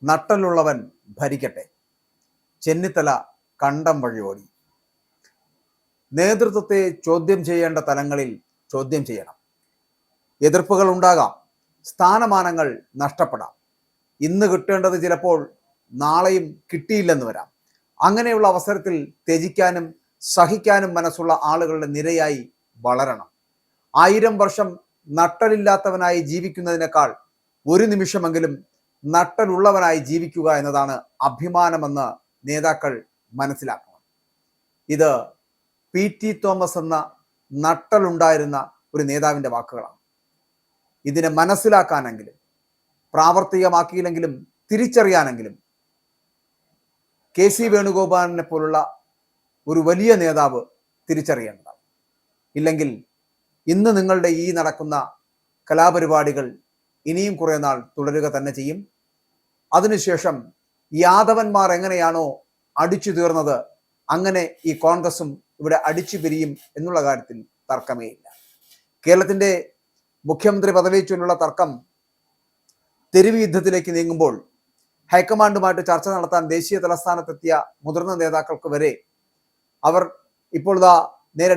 നട്ടലുള്ളവൻ ഭരിക്കട്ടെ. ചെന്നിത്തല കണ്ടം വഴി ഓടി. നേതൃത്വത്തെ ചോദ്യം ചെയ്യേണ്ട തലങ്ങളിൽ ചോദ്യം ചെയ്യണം. എതിർപ്പുകൾ ഉണ്ടാകാം, സ്ഥാനമാനങ്ങൾ നഷ്ടപ്പെടാം. ഇന്ന് കിട്ടേണ്ടത് ചിലപ്പോൾ നാളെയും കിട്ടിയില്ലെന്ന് വരാം. അങ്ങനെയുള്ള അവസരത്തിൽ ത്യജിക്കാനും സഹിക്കാനും മനസ്സുള്ള ആളുകളുടെ നിരയായി വളരണം. 1000 വർഷം നട്ടലില്ലാത്തവനായി ജീവിക്കുന്നതിനേക്കാൾ ഒരു നിമിഷമെങ്കിലും നട്ടലുള്ളവനായി ജീവിക്കുക എന്നതാണ് അഭിമാനമെന്ന് നേതാക്കൾ മനസ്സിലാക്കണം. ഇത് PT തോമസ് എന്ന നട്ടലുണ്ടായിരുന്ന ഒരു നേതാവിൻ്റെ വാക്കുകളാണ്. ഇതിനെ മനസ്സിലാക്കാനെങ്കിലും പ്രാവർത്തികമാക്കിയില്ലെങ്കിലും തിരിച്ചറിയാനെങ്കിലും KC വേണുഗോപാലിനെ പോലുള്ള ഒരു വലിയ നേതാവ് തിരിച്ചറിയേണ്ടതാണ്. ഇല്ലെങ്കിൽ ഇന്ന് നിങ്ങളുടെ ഈ നടക്കുന്ന കലാപരിപാടികൾ ഇനിയും കുറേ നാൾ തുടരുക തന്നെ ചെയ്യും. അതിനുശേഷം യാദവന്മാർ എങ്ങനെയാണോ അടിച്ചു തീർന്നത് അങ്ങനെ ഈ കോൺഗ്രസും ഇവിടെ അടിച്ചു പിരിയും എന്നുള്ള കാര്യത്തിൽ തർക്കമേ ഇല്ല. കേരളത്തിൻ്റെ മുഖ്യമന്ത്രി പദവിയെ ചൊല്ലുള്ള തർക്കം തെരുവ് യുദ്ധത്തിലേക്ക് നീങ്ങുമ്പോൾ ഹൈക്കമാൻഡുമായിട്ട് ചർച്ച നടത്താൻ ദേശീയ തലസ്ഥാനത്തെത്തിയ മുതിർന്ന നേതാക്കൾക്ക് വരെ അവർ ഇപ്പോൾ